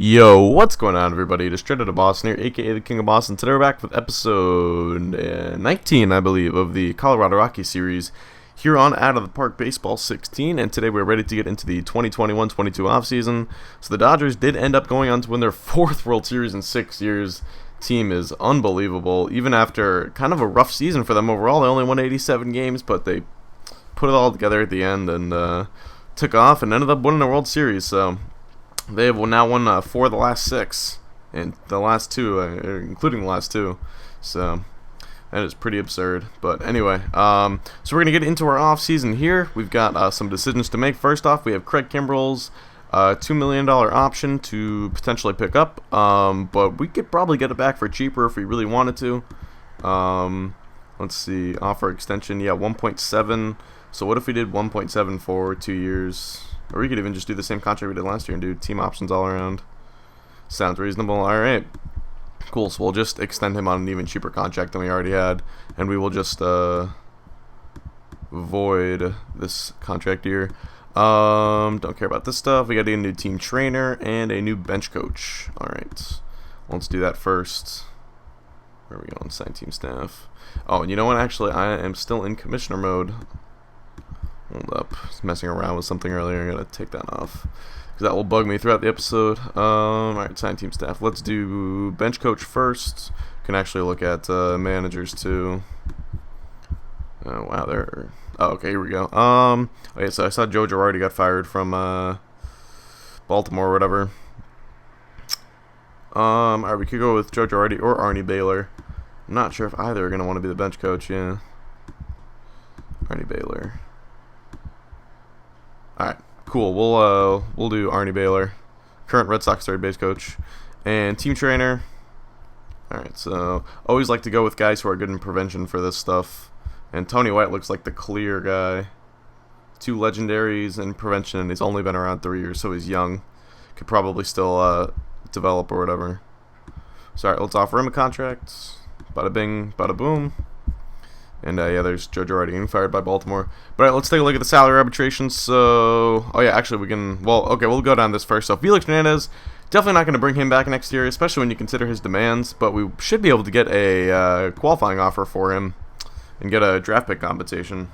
Yo, what's going on, everybody? Just straight out of Boston here, aka the King of Boston. Today we're back with episode 19, I believe, of the Colorado Rockies series here on Out of the Park Baseball 16. And today we're ready to get into the 2021-22 offseason. So the Dodgers did end up going on to win their fourth World Series in 6 years. Team is unbelievable. Even after kind of a rough season for them overall, they only won 87 games, but they put it all together at the end and took off and ended up winning the World Series. So they have now won 4 of the last 6, and the last 2, including the last 2. So that is pretty absurd. But anyway, so we're going to get into our offseason here. We've got some decisions to make. First off, we have Craig Kimbrel's $2 million option to potentially pick up, but we could probably get it back for cheaper if we really wanted to. Let's see, offer extension, yeah, 1.7. So what if we did 1.7 for 2 years? Or we could even just do the same contract we did last year and do team options all around. Sounds reasonable. Alright. Cool. So we'll just extend him on an even cheaper contract than we already had. And we will just void this contract year. Don't care about this stuff. We got to get a new team trainer and a new bench coach. Alright. Let's do that first. Where are we going? Sign team staff. Oh, and you know what? Actually, I am still in commissioner mode. Hold up, I was messing around with something earlier. I gotta take that off because that will bug me throughout the episode. Alright, sign team staff. Let's do bench coach first. Can actually look at managers too. Oh wow, there. Oh, okay, here we go. Okay, so I saw Joe Girardi got fired from Baltimore or whatever. Alright, we could go with Joe Girardi or Arnie Baylor. I'm not sure if either are gonna want to be the bench coach. Yeah, Arnie Baylor. Alright, cool. We'll do Arnie Baylor, current Red Sox third base coach, and team trainer. Alright, so always like to go with guys who are good in prevention for this stuff. And Tony White looks like the clear guy. 2 legendaries in prevention, and he's only been around 3 years, so he's young. Could probably still develop or whatever. So alright, let's offer him a contract. Bada bing, bada boom. And yeah, there's Joe Girardi getting fired by Baltimore. But alright, let's take a look at the salary arbitration. So, oh yeah, actually we can, well, okay, we'll go down this first. So Felix Hernandez, definitely not going to bring him back next year, especially when you consider his demands. But we should be able to get a qualifying offer for him and get a draft pick compensation.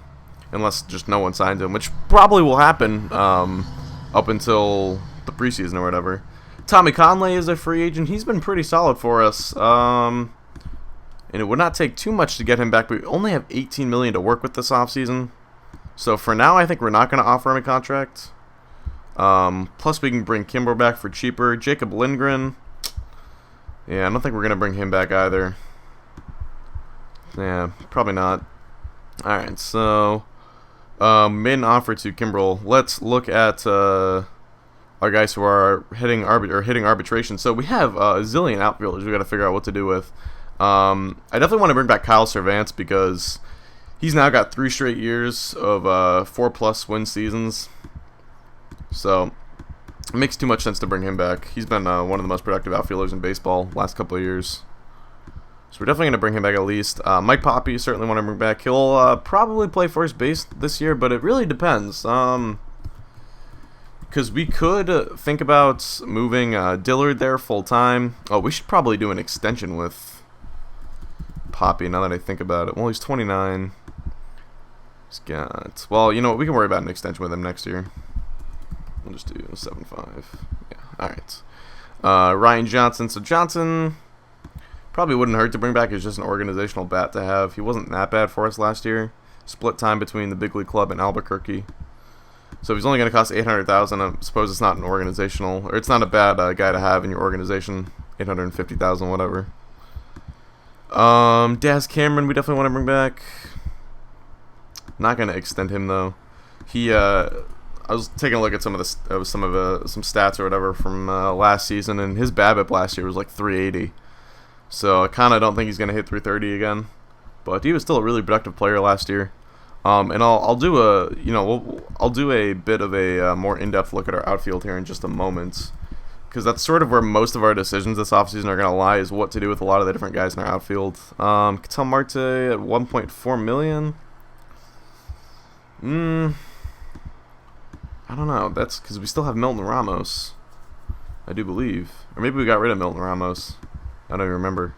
Unless just no one signs him, which probably will happen up until the preseason or whatever. Tommy Conley is a free agent. He's been pretty solid for us. And it would not take too much to get him back, but we only have $18 million to work with this offseason. So for now, I think we're not going to offer him a contract. Plus, we can bring Kimbrel back for cheaper. Jacob Lindgren. Yeah, I don't think we're going to bring him back either. Yeah, probably not. Alright, so made an offer to Kimbrel. Let's look at our guys who are hitting arbitration. So we have a zillion outfielders we got to figure out what to do with. I definitely want to bring back Kyle Cervantes because he's now got 3 straight years of 4+ win seasons. So it makes too much sense to bring him back. He's been one of the most productive outfielders in baseball last couple of years. So we're definitely going to bring him back at least. Mike Poppy, certainly want to bring back. He'll probably play first base this year, but it really depends. Because we could think about moving Dillard there full time. Oh, we should probably do an extension with Poppy, now that I think about it. Well, he's 29. He's got... Well, you know what? We can worry about an extension with him next year. We'll just do 7.5. Yeah, alright. Ryan Johnson. So Johnson probably wouldn't hurt to bring back. He's just an organizational bat to have. He wasn't that bad for us last year. Split time between the big league club and Albuquerque. So if he's only going to cost $800,000, I suppose it's not an organizational... Or it's not a bad guy to have in your organization. $850,000, whatever. Daz Cameron, we definitely want to bring back. Not gonna extend him though. He, I was taking a look at some stats or whatever from last season, and his BABIP last year was like 380. So I kind of don't think he's gonna hit 330 again. But he was still a really productive player last year. And I'll do a bit of a more in-depth look at our outfield here in just a moment. Because that's sort of where most of our decisions this offseason are going to lie, is what to do with a lot of the different guys in our outfield. Ketel Marte at $1.4 million. I don't know. That's because we still have Milton Ramos. I do believe. Or maybe we got rid of Milton Ramos. I don't even remember.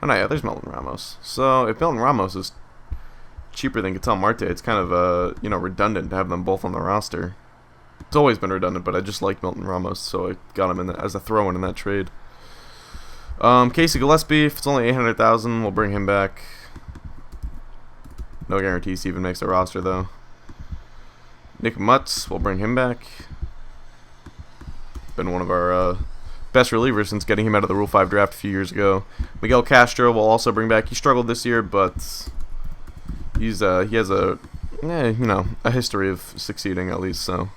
Oh, no, yeah, there's Milton Ramos. So, if Milton Ramos is cheaper than Ketel Marte, it's kind of, redundant to have them both on the roster. It's always been redundant, but I just like Milton Ramos, so I got him as a throw-in in that trade. Casey Gillespie, if it's only $800,000, we'll bring him back. No guarantees he even makes the roster, though. Nick Mutz, we'll bring him back. Been one of our best relievers since getting him out of the Rule 5 draft a few years ago. Miguel Castro we'll also bring back. He struggled this year, but he has a history of succeeding at least. So,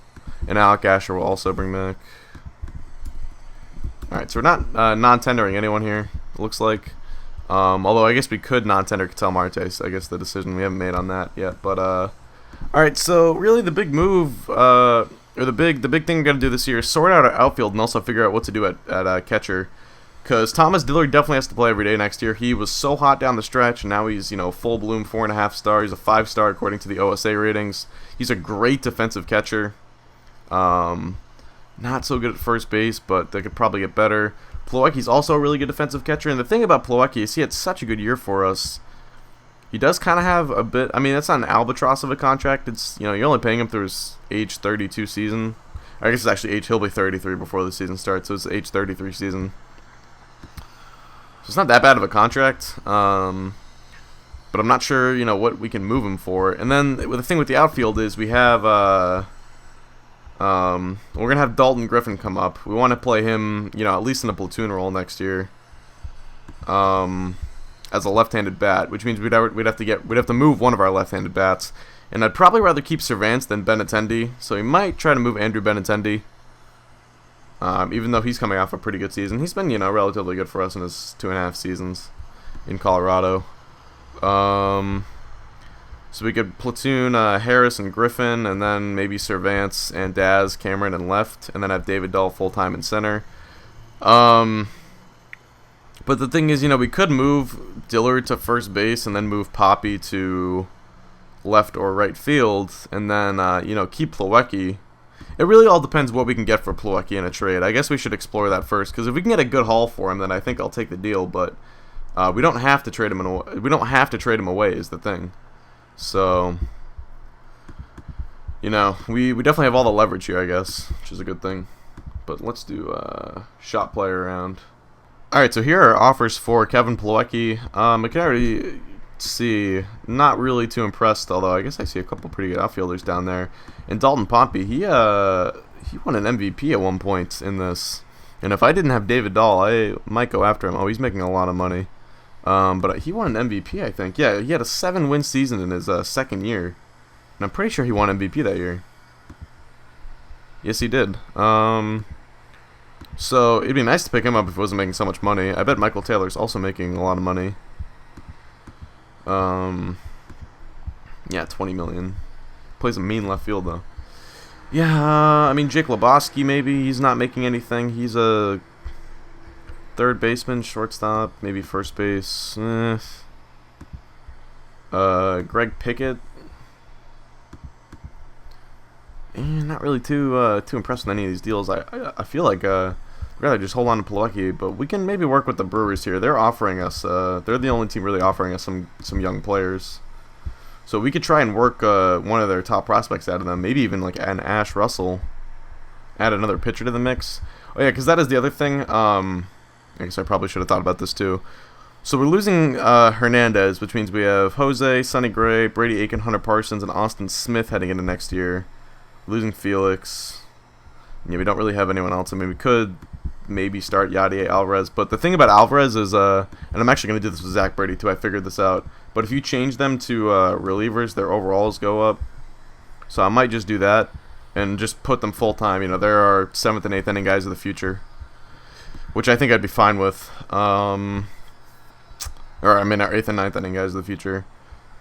and Alec Asher will also bring back. All right, so we're not non-tendering anyone here. It looks like, although I guess we could non-tender Ketel Marte. So I guess the decision we haven't made on that yet. But all right, so really the big move. Or the big thing we got to do this year is sort out our outfield and also figure out what to do at catcher. Because Thomas Dillard definitely has to play every day next year. He was so hot down the stretch, and now he's, full bloom 4.5 star. He's a 5-star according to the OSA ratings. He's a great defensive catcher. Not so good at first base, but they could probably get better. Plawecki's also a really good defensive catcher. And the thing about Plawecki is he had such a good year for us. He does kind of have a bit. I mean, that's not an albatross of a contract. It's you're only paying him through his age 32 season. I guess it's actually he'll be 33 before the season starts, so it's age 33 season. So it's not that bad of a contract. But I'm not sure what we can move him for. And then the thing with the outfield is we have we're gonna have Dalton Griffin come up. We want to play him at least in a platoon role next year. As a left-handed bat, which means we'd have to move one of our left-handed bats, and I'd probably rather keep Cervantes than Benintendi, so we might try to move Andrew Benintendi, even though he's coming off a pretty good season. He's been relatively good for us in his 2.5 seasons in Colorado. So we could platoon Harris and Griffin, and then maybe Cervantes and Daz, Cameron, and left, and then have David Dahl full-time in center. But the thing is, we could move Dillard to first base and then move Poppy to left or right field, and then, keep Plawecki. It really all depends what we can get for Plawecki in a trade. I guess we should explore that first, because if we can get a good haul for him, then I think I'll take the deal. But we don't have to trade him. We don't have to trade him away is the thing. So, we definitely have all the leverage here, I guess, which is a good thing. But let's do shot player round. Alright, so here are offers for Kevin Plawecki. I can already see, not really too impressed, although I guess I see a couple pretty good outfielders down there. And Dalton Pompey, he won an MVP at one point in this. And if I didn't have David Dahl, I might go after him. Oh, he's making a lot of money. But he won an MVP, I think. Yeah, he had a 7-win season in his second year. And I'm pretty sure he won MVP that year. Yes, he did. So, it'd be nice to pick him up if he wasn't making so much money. I bet Michael Taylor's also making a lot of money. Yeah, $20 million. Plays a mean left field, though. Yeah, I mean, Jake Lebowski, maybe. He's not making anything. He's a third baseman, shortstop, maybe first base. Greg Pickett. Not really too impressed with any of these deals. I feel like I'd rather just hold on to Plawecki, but we can maybe work with the Brewers here. They're offering us. They're the only team really offering us some young players. So we could try and work one of their top prospects out of them. Maybe even like an Ash Russell. Add another pitcher to the mix. Oh yeah, because that is the other thing. I guess I probably should have thought about this too. So we're losing Hernandez, which means we have Jose, Sonny Gray, Brady Aiken, Hunter Parsons, and Austin Smith heading into next year. Losing Felix. Yeah, we don't really have anyone else. I mean, we could maybe start Yadier Alvarez. But the thing about Alvarez is, and I'm actually going to do this with Zach Brady too. I figured this out. But if you change them to relievers, their overalls go up. So I might just do that and just put them full time. They're our 7th and 8th inning guys of the future, which I think I'd be fine with. Or I mean, our 8th and 9th inning guys of the future.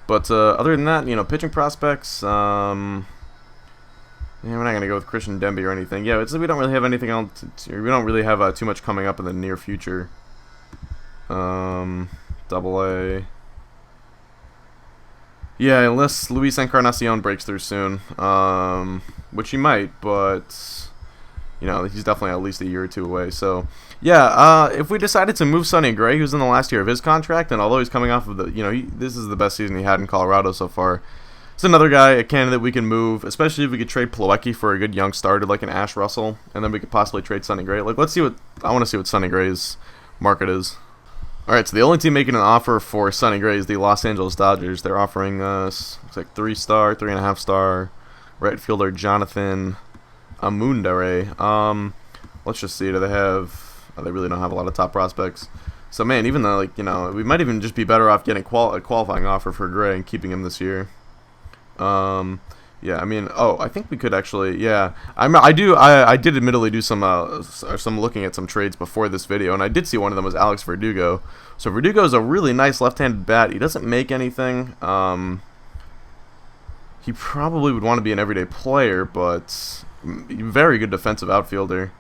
But other than that, pitching prospects. Yeah, we're not going to go with Christian Demby or anything. Yeah, we don't really have anything else. We don't really have too much coming up in the near future. Double-A. Yeah, unless Luis Encarnacion breaks through soon. Which he might, but you know, he's definitely at least a year or two away. So, yeah, if we decided to move Sonny Gray, who's in the last year of his contract, and although he's coming off of the, you know, this is the best season he had in Colorado so far. It's another guy, a candidate we can move, especially if we could trade Plawecki for a good young starter like an Ash Russell, and then we could possibly trade Sonny Gray. Like, let's see what, I want to see what Sonny Gray's market is. Alright, so the only team making an offer for Sonny Gray is the Los Angeles Dodgers. They're offering us, looks like 3-star, 3.5-star, right fielder Jonathan Amundare. Let's just see, do they have, they really don't have a lot of top prospects. So, man, even though, like, you know, we might even just be better off getting a qualifying offer for Gray and keeping him this year. Yeah, I mean, I think we could actually, yeah, I did admittedly do some looking at some trades before this video, and I did see one of them was Alex Verdugo. So Verdugo is a really nice left-handed bat. He doesn't make anything. He probably would want to be an everyday player, but very good defensive outfielder.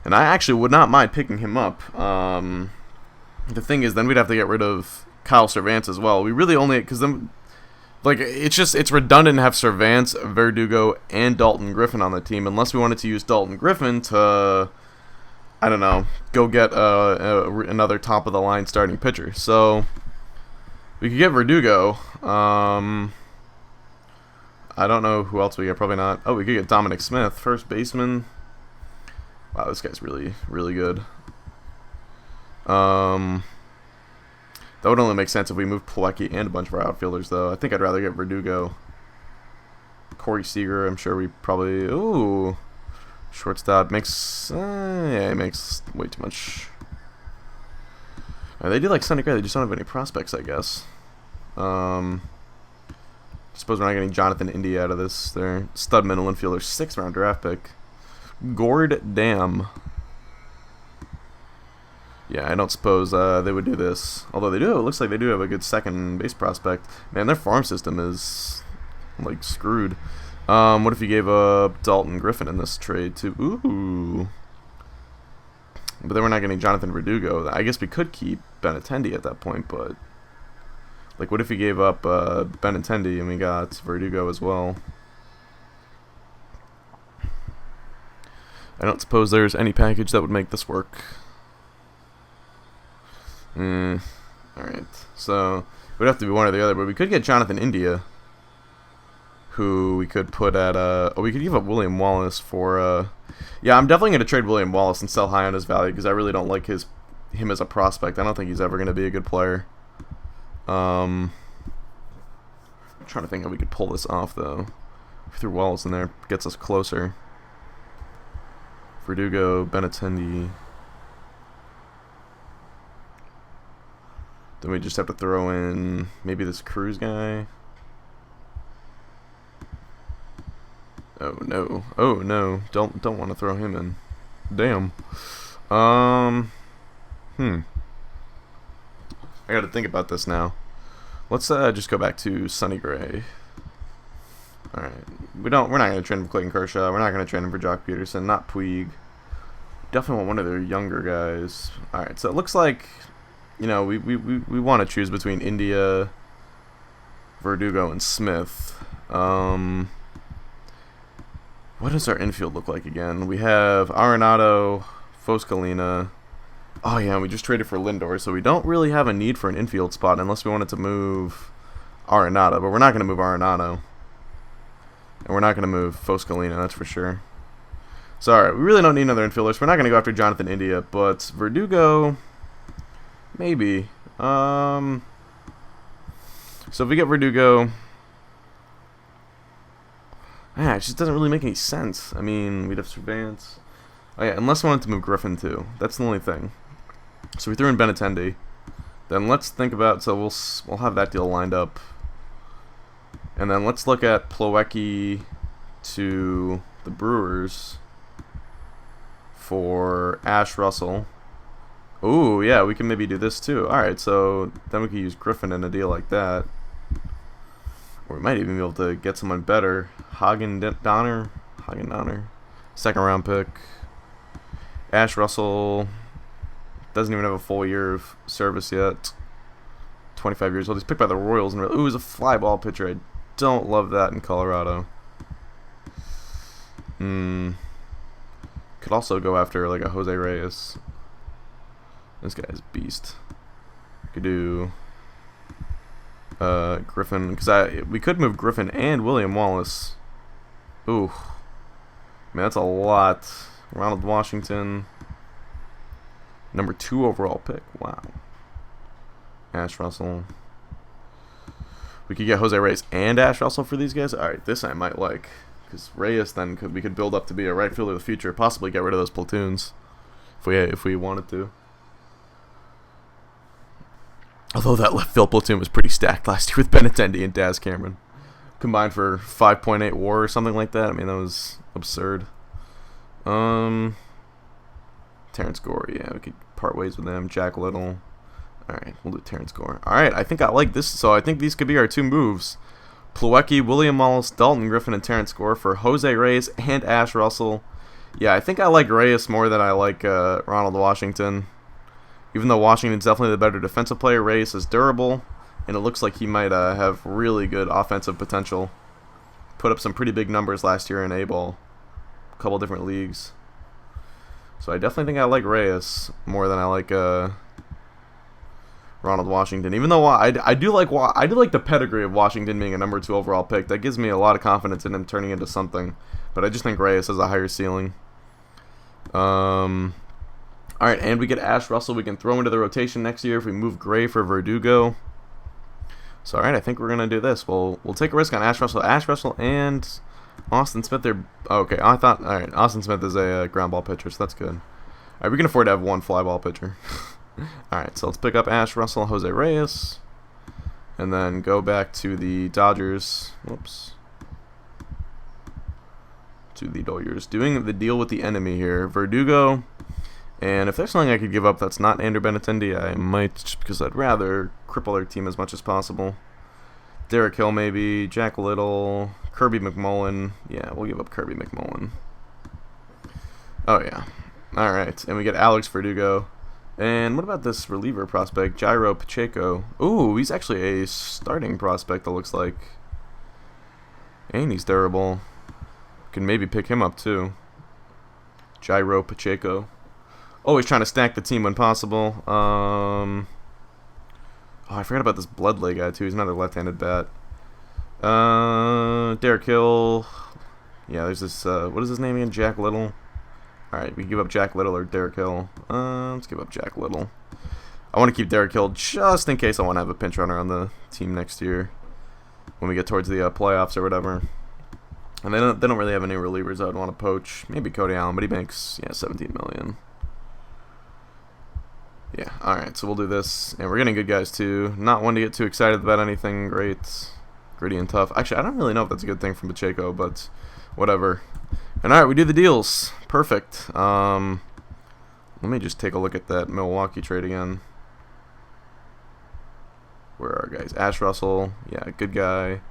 And I actually would not mind picking him up. The thing is, then we'd have to get rid of Kyle Cervantes as well. We really only, because then, like, it's redundant to have Cervantes, Verdugo, and Dalton Griffin on the team, unless we wanted to use Dalton Griffin to, I don't know, go get another top-of-the-line starting pitcher. So, we could get Verdugo. I don't know who else we get, probably not. Oh, we could get Dominic Smith, first baseman. Wow, this guy's really, really good. That would only make sense if we moved Plawecki and a bunch of our outfielders, though. I think I'd rather get Verdugo. Corey Seager, I'm sure we probably... Ooh. Shortstop makes... yeah, it makes way too much. They do like Sonny Gray. They just don't have any prospects, I guess. I suppose we're not getting Jonathan India out of this. They're stud middle infielder, 6th-round draft pick. Gord damn. Yeah, I don't suppose they would do this. Although they do, it looks like they do have a good second base prospect. Man, their farm system is, like, screwed. What if you gave up Dalton Griffin in this trade, too? Ooh. But then we're not getting Jonathan Verdugo. I guess we could keep Benintendi at that point, but... Like, what if we gave up Benintendi and we got Verdugo as well? I don't suppose there's any package that would make this work. Alright, so it would have to be one or the other, but we could get Jonathan India, who we could put at, we could give up William Wallace for, yeah, I'm definitely going to trade William Wallace and sell high on his value, because I really don't like him as a prospect. I don't think he's ever going to be a good player. I'm trying to think how we could pull this off, though. If we threw Wallace in there, gets us closer. Verdugo, Benintendi. Then we just have to throw in maybe this Cruz guy. Oh no! Oh no! Don't want to throw him in. Damn. I got to think about this now. Let's just go back to Sonny Gray. All right, we're not going to trade him for Clayton Kershaw. We're not going to trade him for Jock Peterson. Not Puig. Definitely want one of their younger guys. All right, so it looks like, you know, we want to choose between India, Verdugo, and Smith. What does our infield look like again? We have Arenado, Foscalina. Oh yeah, we just traded for Lindor, so we don't really have a need for an infield spot unless we wanted to move Arenado, but we're not going to move Arenado. And we're not going to move Foscalina, that's for sure. So alright, we really don't need another infielder, so we're not going to go after Jonathan India, but Verdugo... Maybe. So if we get Verdugo... it just doesn't really make any sense. I mean, we'd have Cervantes. Oh yeah, unless we wanted to move Griffin too. That's the only thing. So we threw in Benintendi. Then let's think about... So we'll have that deal lined up. And then let's look at Plawecki to the Brewers for Ash Russell. Ooh, yeah, we can maybe do this too. Alright, so then we could use Griffin in a deal like that. Or we might even be able to get someone better. Hagen Donner. 2nd round pick. Ash Russell doesn't even have a full year of service yet. 25 years old. He's picked by the Royals. And ooh, he's a fly ball pitcher. I don't love that in Colorado. Could also go after like a Jose Reyes. This guy's beast. Could do Griffin, because we could move Griffin and William Wallace. Ooh, man, that's a lot. Ronald Washington, number 2 overall pick. Wow. Ash Russell. We could get Jose Reyes and Ash Russell for these guys. All right, this I might like, because Reyes then we could build up to be a right fielder of the future. Possibly get rid of those platoons if we wanted to. Although that left field platoon was pretty stacked last year with Benintendi and Daz Cameron. Combined for 5.8 WAR or something like that. I mean, that was absurd. Terrence Gore, yeah, we could part ways with them. Jack Little. Alright, we'll do Terrence Gore. Alright, I think I like this. So I think these could be our 2 moves. Plawecki, William Wallace, Dalton Griffin, and Terrence Gore for Jose Reyes and Ash Russell. Yeah, I think I like Reyes more than I like Ronald Washington. Even though Washington's definitely the better defensive player, Reyes is durable, and it looks like he might have really good offensive potential. Put up some pretty big numbers last year in A-ball. A couple different leagues. So I definitely think I like Reyes more than I like Ronald Washington. Even though I do like the pedigree of Washington being a number 2 overall pick. That gives me a lot of confidence in him turning into something. But I just think Reyes has a higher ceiling. Alright, and we get Ash Russell. We can throw into the rotation next year if we move Gray for Verdugo. So, alright, I think we're going to do this. We'll take a risk on Ash Russell. Ash Russell and Austin Smith. Okay, I thought... Alright, Austin Smith is a ground ball pitcher, so that's good. Alright, we can afford to have 1 fly ball pitcher. Alright, so let's pick up Ash Russell, Jose Reyes. And then go back to the Dodgers. Whoops. To the Dodgers. Doing the deal with the enemy here. Verdugo... And if there's something I could give up that's not Andrew Benintendi, I might, just because I'd rather cripple our team as much as possible. Derek Hill maybe, Jack Little, Kirby McMullen. Yeah, we'll give up Kirby McMullen. Oh, yeah. Alright, and we get Alex Verdugo. And what about this reliever prospect, Gyro Pacheco? Ooh, he's actually a starting prospect, it looks like. And he's durable. Can maybe pick him up, too. Gyro Pacheco. Always trying to stack the team when possible. Oh, I forgot about this Bloodley guy, too. He's another left-handed bat. Derek Hill. Yeah, there's this, what is his name again? Jack Little. Alright, we give up Jack Little or Derek Hill. Let's give up Jack Little. I want to keep Derek Hill just in case I want to have a pinch runner on the team next year. When we get towards the playoffs or whatever. And they don't really have any relievers I would want to poach. Maybe Cody Allen, but he makes, yeah, $17 million. Yeah, alright, so we'll do this. And we're getting good guys, too. Not one to get too excited about anything great. Gritty and tough. Actually, I don't really know if that's a good thing from Pacheco, but whatever. And alright, we do the deals. Perfect. Let me just take a look at that Milwaukee trade again. Where are our guys? Ash Russell. Yeah, good guy.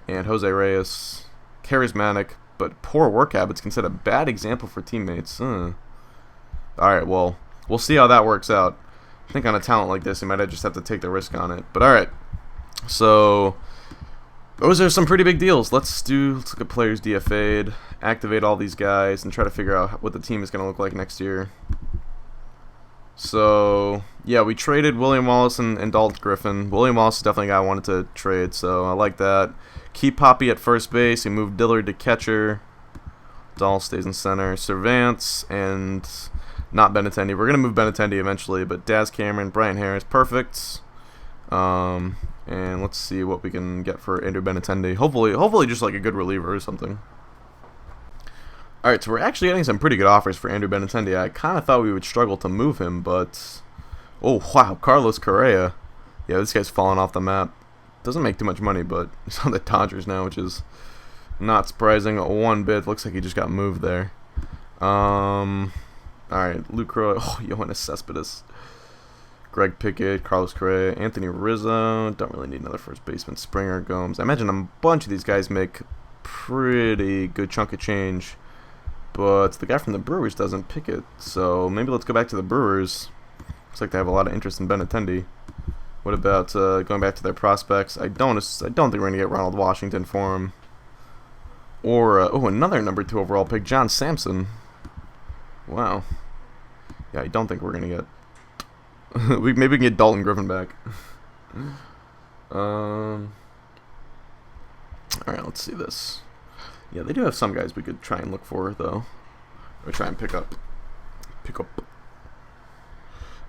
And Jose Reyes. Charismatic, but poor work habits can set a bad example for teammates. Alright, well, we'll see how that works out. I think on a talent like this, you might just have to take the risk on it. But alright, so those are some pretty big deals. Let's look at players DFA'd, activate all these guys, and try to figure out what the team is going to look like next year. So, yeah, we traded William Wallace and Dalton Griffin. William Wallace is definitely a guy I wanted to trade, so I like that. Keep Poppy at first base. We moved Dillard to catcher. Dahl stays in center. Cervantz and... not Benintendi. We're going to move Benintendi eventually, but Daz Cameron, Brian Harris, perfect. And let's see what we can get for Andrew Benintendi. Hopefully just like a good reliever or something. Alright, so we're actually getting some pretty good offers for Andrew Benintendi. I kind of thought we would struggle to move him, but... oh, wow, Carlos Correa. Yeah, this guy's fallen off the map. Doesn't make too much money, but he's on the Dodgers now, which is not surprising one bit. Looks like he just got moved there. Alright, Luke Roy, Yoenis Cespedes, Greg Pickett, Carlos Correa, Anthony Rizzo. Don't really need another first baseman. Springer, Gomes. I imagine a bunch of these guys make pretty good chunk of change, but the guy from the Brewers doesn't pick it. So maybe let's go back to the Brewers. Looks like they have a lot of interest in Benintendi. What about going back to their prospects? I don't think we're going to get Ronald Washington for him. Or, another number 2 overall pick, John Sampson. Wow. Yeah, I don't think we're gonna get. Maybe we can get Dalton Griffin back. All right, let's see this. Yeah, they do have some guys we could try and look for though, or try and pick up. All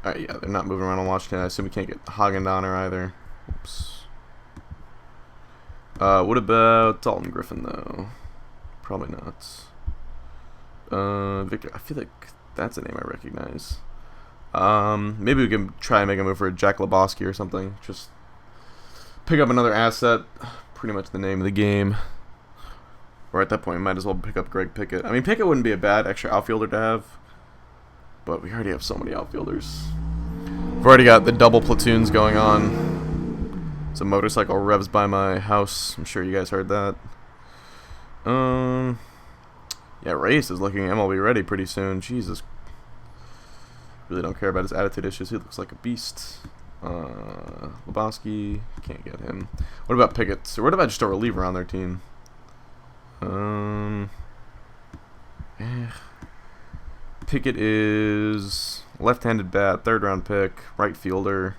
right, yeah, they're not moving around on Washington. I assume we can't get Hagen-Donner either. Oops. What about Dalton Griffin though? Probably not. Victor, I feel like that's a name I recognize. Maybe we can try and make a move for Jack Lebowski or something. Just pick up another asset. Pretty much the name of the game. Or at that point, we might as well pick up Greg Pickett. I mean, Pickett wouldn't be a bad extra outfielder to have, but we already have so many outfielders. We've already got the double platoons going on. Some motorcycle revs by my house. I'm sure you guys heard that. Yeah, Reyes is looking MLB ready pretty soon. Jesus. Really don't care about his attitude issues. He looks like a beast. Lebowski, can't get him. What about Pickett? So what about just a reliever on their team? Pickett is left-handed bat, third-round pick, right fielder.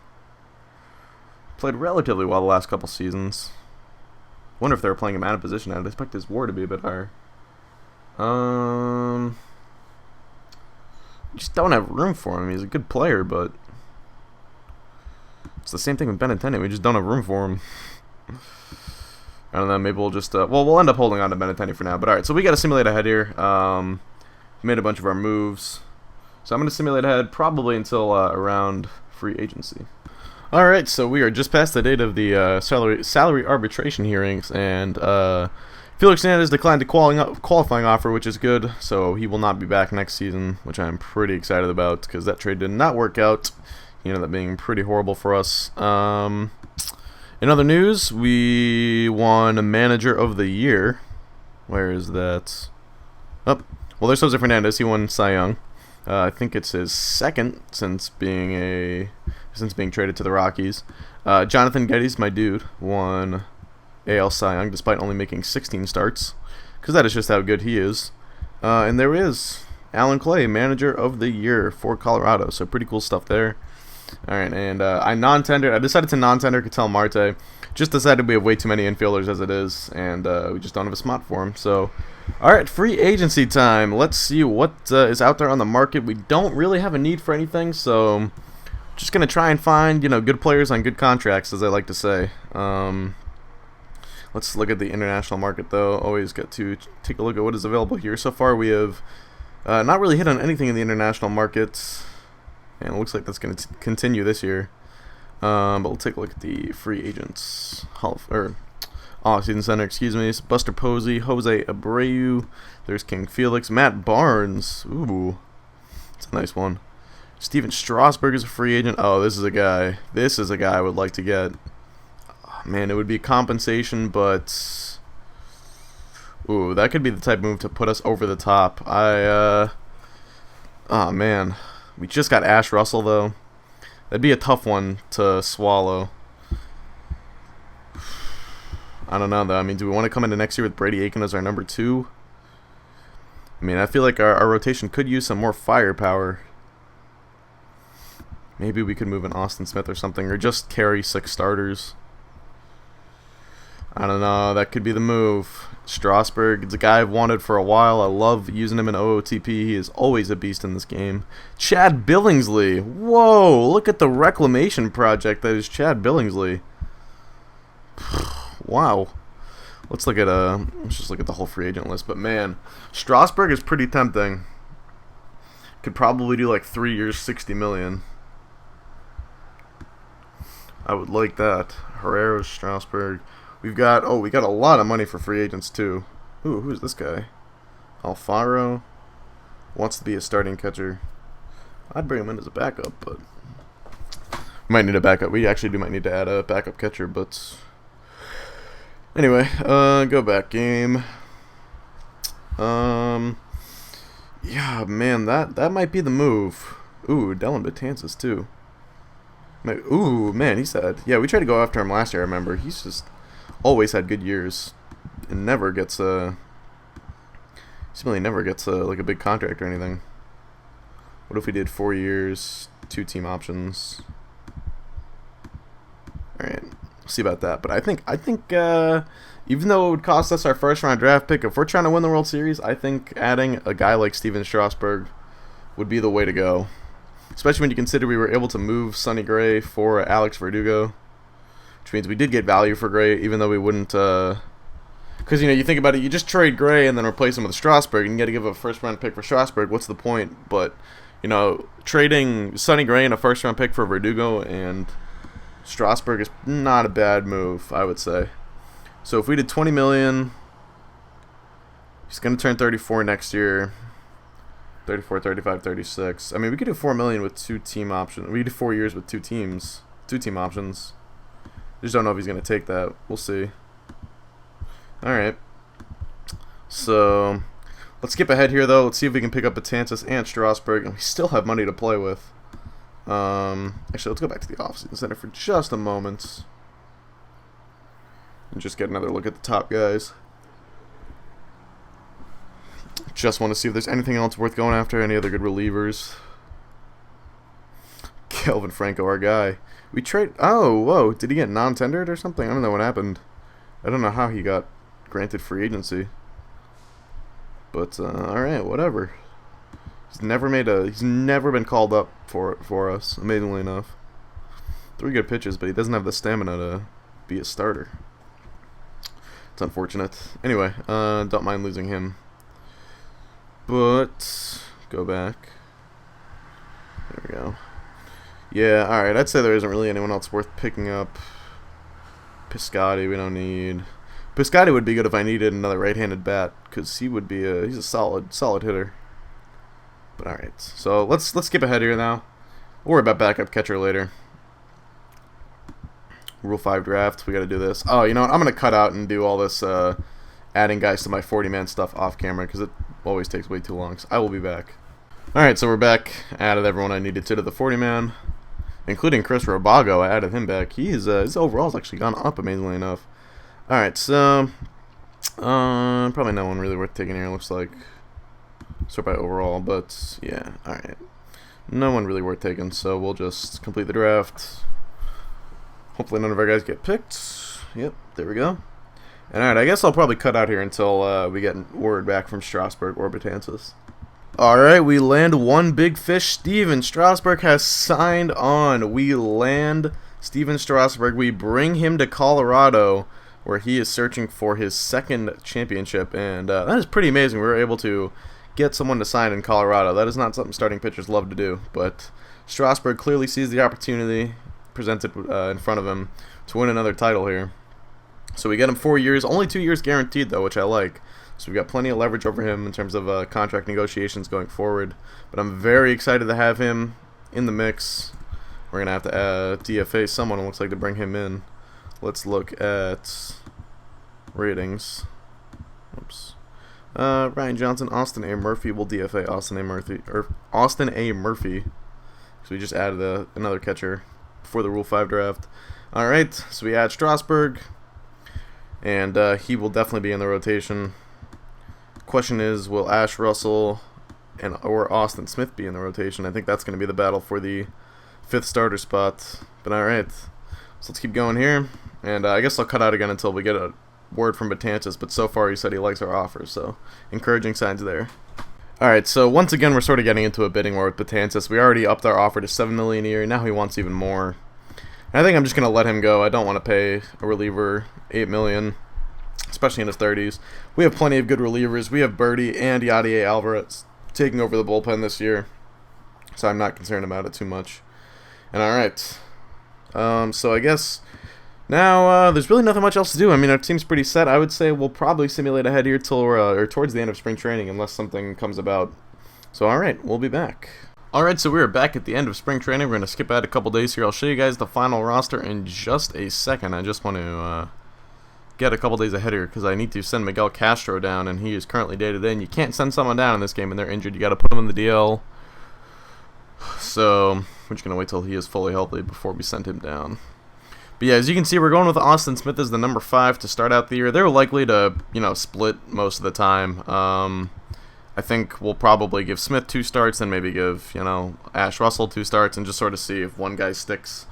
Played relatively well the last couple seasons. Wonder if they were playing him out of position. I'd expect his WAR to be a bit higher. Just don't have room for him. He's a good player, but it's the same thing with Benintendi. We just don't have room for him. I don't know. Maybe we'll just we'll end up holding on to Benintendi for now. But all right, so we got to simulate ahead here. Made a bunch of our moves, so I'm going to simulate ahead probably until around free agency. All right, so we are just past the date of the salary arbitration hearings, and Felix Hernandez declined the qualifying offer, which is good. So he will not be back next season, which I'm pretty excited about because that trade did not work out. You know, that being pretty horrible for us. In other news, we won a Manager of the Year. Where is that? Oh, well, there's Jose Fernandez. He won Cy Young. I think it's his second since being traded to the Rockies. Jonathan Geddes, my dude, won AL Cy Young despite only making 16 starts, because that is just how good he is. And there is Alan Clay, Manager of the Year for Colorado. So pretty cool stuff there. All right, and I decided to non-tender Ketel Marte. Just decided we have way too many infielders as it is, and we just don't have a spot for him. So, all right, free agency time. Let's see what is out there on the market. We don't really have a need for anything, so just gonna try and find good players on good contracts, as I like to say. Let's look at the international market, though. Always got to take a look at what is available here. So far, we have not really hit on anything in the international markets. And it looks like that's going to continue this year. But we'll take a look at the free agents. Offseason center, excuse me. It's Buster Posey, Jose Abreu. There's King Felix. Matt Barnes. Ooh. That's a nice one. Steven Strasburg is a free agent. Oh, this is a guy. This is a guy I would like to get. Oh, man, it would be compensation, but ooh, that could be the type of move to put us over the top. Oh, man. We just got Ash Russell, though. That'd be a tough one to swallow. I don't know, though. I mean, do we want to come into next year with Brady Aiken as our number 2? I mean, I feel like our rotation could use some more firepower. Maybe we could move in Austin Smith or something, or just carry 6 starters. I don't know. That could be the move. Strasburg, it's a guy I've wanted for a while. I love using him in OOTP. He is always a beast in this game. Chad Billingsley. Whoa, look at the reclamation project that is Chad Billingsley. Wow. Let's just look at the whole free agent list. But man, Strasburg is pretty tempting. Could probably do like 3 years, $60 million. I would like that. Herrera, Strasburg. We got a lot of money for free agents too. Ooh, who's this guy? Alfaro wants to be a starting catcher. I'd bring him in as a backup, but might need a backup. We actually might need to add a backup catcher, but anyway, go back game. Yeah, man, that might be the move. Ooh, Dylan Betances too. Ooh, man, he's sad. Yeah, we tried to go after him last year. I remember. He's just always had good years and never gets like a big contract or anything. What if we did 4 years, 2 team options? All right, see about that. But I think even though it would cost us our first round draft pick, if we're trying to win the World Series, I think adding a guy like Steven Strasburg would be the way to go. Especially when you consider we were able to move Sonny Gray for Alex Verdugo, which means we did get value for Gray, even though we wouldn't. Because you think about it, you just trade Gray and then replace him with Strasburg, and you got to give a first round pick for Strasburg. What's the point? But trading Sonny Gray and a first round pick for Verdugo and Strasburg is not a bad move, I would say. So if we did 20 million, he's going to turn 34 next year. 34, 35, 36. I mean, we could do 4 million with 2 team options. We could do 4 years with 2 team options. Just don't know if he's going to take that. We'll see. All right. So let's skip ahead here, though. Let's see if we can pick up Betances and Strasburg, and we still have money to play with. Actually, let's go back to the offseason center for just a moment and just get another look at the top guys. Just want to see if there's anything else worth going after, any other good relievers. Kelvin Franco, our guy. We trade. Oh, whoa! Did he get non-tendered or something? I don't know what happened. I don't know how he got granted free agency. But all right, whatever. He's never been called up for us, amazingly enough. 3 good pitches, but he doesn't have the stamina to be a starter. It's unfortunate. Anyway, don't mind losing him. But go back. There we go. Yeah, all right. I'd say there isn't really anyone else worth picking up. Piscotty, we don't need. Piscotty would be good if I needed another right-handed bat, because he's a solid hitter. But all right, so let's skip ahead here now. We'll worry about backup catcher later. Rule 5 draft, we got to do this. Oh, you know what? I'm going to cut out and do all this adding guys to my 40-man stuff off camera, because it always takes way too long. So I will be back. All right, so we're back. Added everyone I needed to the 40-man, including Chris Robago. I added him back. His overall's actually gone up, amazingly enough. All right, so probably no one really worth taking here, looks like. Sort by overall, but yeah, all right. No one really worth taking, so we'll just complete the draft. Hopefully none of our guys get picked. Yep, there we go. And all right, I guess I'll probably cut out here until we get word back from Strasburg or Betances. All right, we land one big fish. Steven Strasburg has signed on. We land Steven Strasburg. We bring him to Colorado, where he is searching for his 2nd championship, and that is pretty amazing. We were able to get someone to sign in Colorado. That is not something starting pitchers love to do, but Strasburg clearly sees the opportunity presented in front of him to win another title here. So we get him 4 years, only 2 years guaranteed though, which I like. So we've got plenty of leverage over him in terms of contract negotiations going forward. But I'm very excited to have him in the mix. We're going to have to DFA someone, it looks like, to bring him in. Let's look at ratings. Oops. Ryan Johnson, Austin A. Murphy. We'll DFA Austin A. Murphy. So we just added another catcher for the Rule 5 draft. All right, so we add Strasburg, and he will definitely be in the rotation. Question is, will Ash Russell or Austin Smith be in the rotation? I think that's going to be the battle for the 5th starter spot. But all right, so let's keep going here, and I guess I'll cut out again until we get a word from Betances, but so far he said he likes our offer, so encouraging signs there. Alright, so once again we're sort of getting into a bidding war with Betances. We already upped our offer to $7 million a year, now he wants even more. And I think I'm just going to let him go. I don't want to pay a reliever $8 million, especially in his 30s. We have plenty of good relievers. We have Birdie and Yadier Alvarez taking over the bullpen this year, so I'm not concerned about it too much. And alright, so I guess now, there's really nothing much else to do. I mean, our team's pretty set. I would say we'll probably simulate ahead here till or towards the end of spring training, unless something comes about. So, all right, we'll be back. All right, so we're back at the end of spring training. We're going to skip ahead a couple days here. I'll show you guys the final roster in just a second. I just want to get a couple days ahead here because I need to send Miguel Castro down, and he is currently dated in. You can't send someone down in this game and they're injured. You got to put them in the DL. So, we're just going to wait till he is fully healthy before we send him down. But yeah, as you can see, we're going with Austin Smith as the number 5 to start out the year. They're likely to, split most of the time. I think we'll probably give Smith 2 starts and maybe give, Ash Russell 2 starts and just sort of see if one guy sticks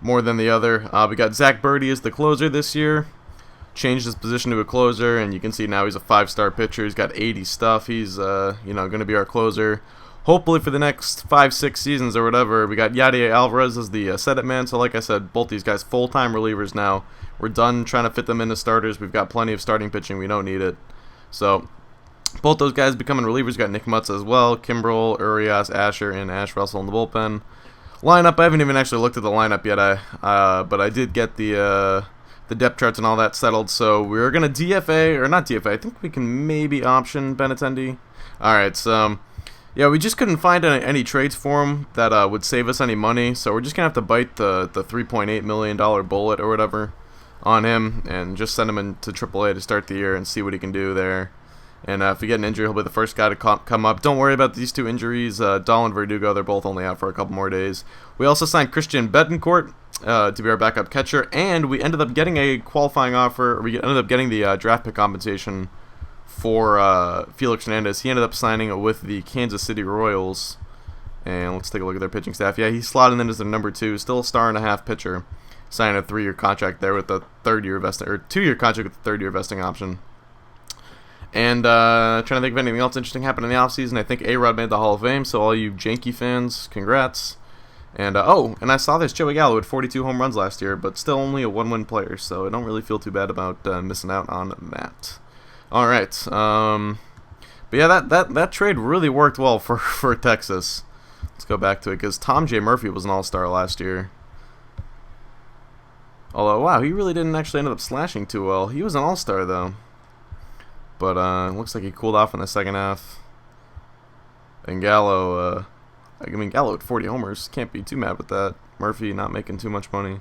more than the other. We got Zach Birdie as the closer this year. Changed his position to a closer, and you can see now he's a 5-star pitcher. He's got 80 stuff. He's, going to be our closer. Hopefully for the next 5-6 seasons or whatever. We got Yadier Alvarez as the set-it man. So like I said, both these guys full-time relievers now. We're done trying to fit them into starters. We've got plenty of starting pitching. We don't need it. So both those guys becoming relievers. Got Nick Mutz as well. Kimbrel, Urias, Asher, and Ash Russell in the bullpen. Lineup, I haven't even actually looked at the lineup yet. But I did get the depth charts and all that settled. So we're going to DFA, or not DFA. I think we can maybe option Benintendi. Alright, so yeah, we just couldn't find any trades for him that would save us any money. So we're just going to have to bite the $3.8 million bullet or whatever on him and just send him into AAA to start the year and see what he can do there. And if we get an injury, he'll be the first guy to come up. Don't worry about these 2 injuries. Dahl and Verdugo, they're both only out for a couple more days. We also signed Christian Betancourt to be our backup catcher, and we ended up getting a qualifying offer. We ended up getting the draft pick compensation for Felix Hernandez. He ended up signing with the Kansas City Royals. And let's take a look at their pitching staff. Yeah, he's slotted in as their number 2, still a 1.5-star pitcher. Signed a 3-year contract there with the 3rd-year vesting, or 2-year contract with the 3rd-year vesting option. And trying to think of anything else interesting happened in the offseason. I think A-Rod made the Hall of Fame, so all you Janky fans, congrats. And and I saw this. Joey Gallo had 42 home runs last year, but still only a 1-win player, so I don't really feel too bad about missing out on that. All right. But yeah, that trade really worked well for Texas. Let's go back to it, because Tom J. Murphy was an all-star last year. Although, wow, he really didn't actually end up slashing too well. He was an all-star, though. But looks like he cooled off in the second half. And Gallo, Gallo at 40 homers. Can't be too mad with that. Murphy not making too much money.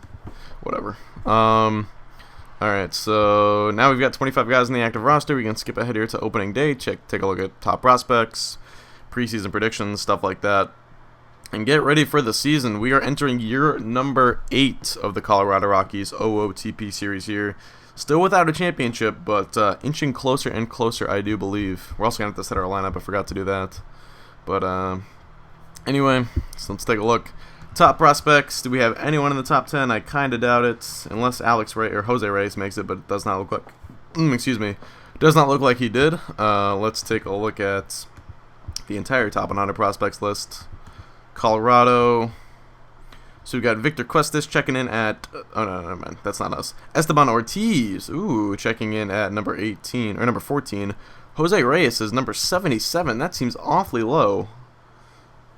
Whatever. Alright, so now we've got 25 guys in the active roster. We can skip ahead here to opening day. Take a look at top prospects, preseason predictions, stuff like that. And get ready for the season. We are entering year number 8 of the Colorado Rockies OOTP series here. Still without a championship, but inching closer and closer, I do believe. We're also going to have to set our lineup. I forgot to do that. But anyway, so let's take a look. Top prospects. Do we have anyone in the top 10? I kind of doubt it. Unless Alex Ray or Jose Reyes makes it, but it does not look like... excuse me. Does not look like he did. Let's take a look at the entire top 100 prospects list. Colorado. So we got Victor Cuestas checking in at... oh, no, never mind. That's not us. Esteban Ortiz. Ooh, checking in at number 18. Or number 14. Jose Reyes is number 77. That seems awfully low.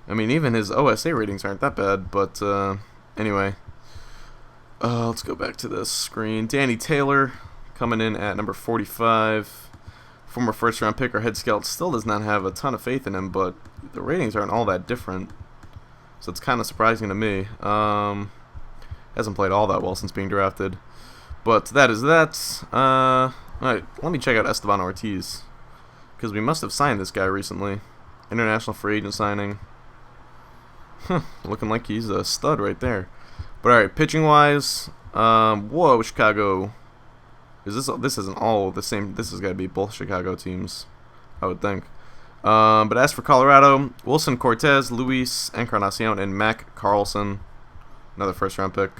I mean, even his OSA ratings aren't that bad. But, anyway. Let's go back to this screen. Danny Taylor coming in at number 45. Former first-round pick. Our head scout still does not have a ton of faith in him, but the ratings aren't all that different. So it's kind of surprising to me. Hasn't played all that well since being drafted. But that is that. Alright, let me check out Esteban Ortiz. Because we must have signed this guy recently. International free agent signing. Looking like he's a stud right there. But alright, pitching-wise. Whoa, Chicago. This isn't all the same. This has got to be both Chicago teams, I would think. But as for Colorado, Wilson Cortez, Luis Encarnacion, and Mac Carlson. Another first-round pick.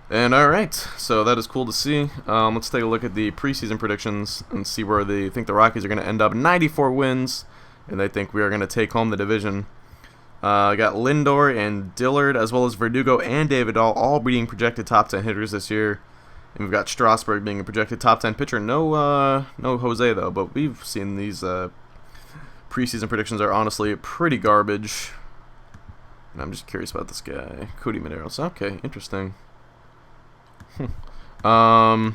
And alright, so that is cool to see. Let's take a look at the preseason predictions and see where they think the Rockies are going to end up. 94 wins, and they think we are going to take home the division. Got Lindor and Dillard, as well as Verdugo and David Dahl, all being projected top 10 hitters this year. And we've got Strasburg being a projected top 10 pitcher. No Jose, though, but we've seen these... preseason predictions are honestly pretty garbage. And I'm just curious about this guy. Cody Medeiros. Okay, interesting. But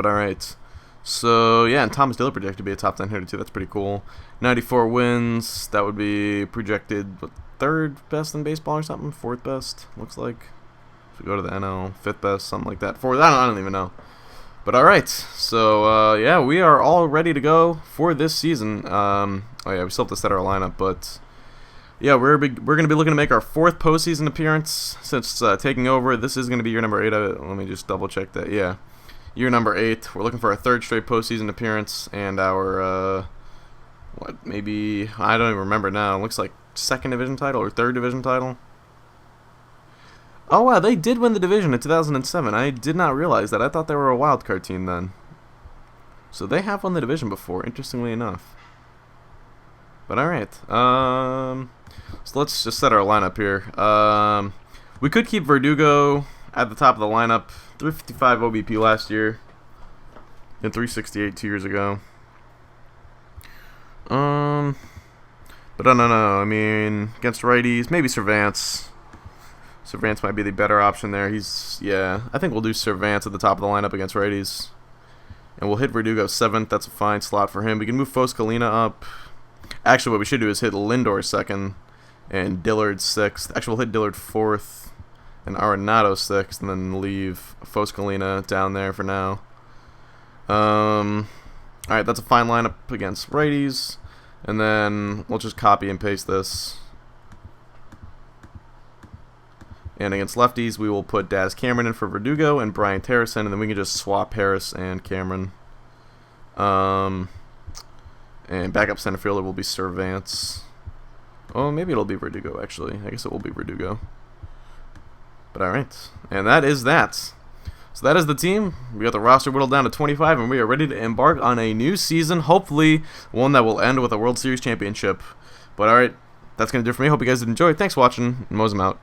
alright. So, yeah, and Thomas Dillard projected to be a top 10 hitter, too. That's pretty cool. 94 wins. That would be projected, what, 3rd best in baseball or something? 4th best, looks like. If we go to the NL, 5th best, something like that. 4th, I don't even know. But alright, so yeah, we are all ready to go for this season. Oh yeah, we still have to set our lineup, but yeah, we're going to be looking to make our 4th postseason appearance since taking over. This is going to be year number 8 of it. Let me just double check that. Yeah, year number 8. We're looking for our 3rd straight postseason appearance and our what, maybe, I don't even remember now. It looks like 2nd division title or 3rd division title. Oh wow, they did win the division in 2007. I did not realize that. I thought they were a wild card team then. So they have won the division before, interestingly enough. But alright. So let's just set our lineup here. We could keep Verdugo at the top of the lineup. 355 OBP last year. And 368 2 years ago. But I don't know. I mean, against righties, maybe Cervantz. Cervantz might be the better option there. Yeah, I think we'll do Cervantz at the top of the lineup against righties. And we'll hit Verdugo 7th. That's a fine slot for him. We can move Foscolina up. Actually, what we should do is hit Lindor 2nd and Dillard 6th. Actually, we'll hit Dillard 4th and Arenado 6th, and then leave Foscolina down there for now. Alright, that's a fine lineup against righties. And then we'll just copy and paste this. And against lefties, we will put Daz Cameron in for Verdugo and Brian Harrison, and then we can just swap Harris and Cameron. And backup center fielder will be Cervantz. Oh, maybe it'll be Verdugo, actually. I guess it will be Verdugo. But alright. And that is that. So that is the team. We got the roster whittled down to 25, and we are ready to embark on a new season. Hopefully, one that will end with a World Series championship. But alright, that's going to do it for me. Hope you guys did enjoy. Thanks for watching, and Mosem out.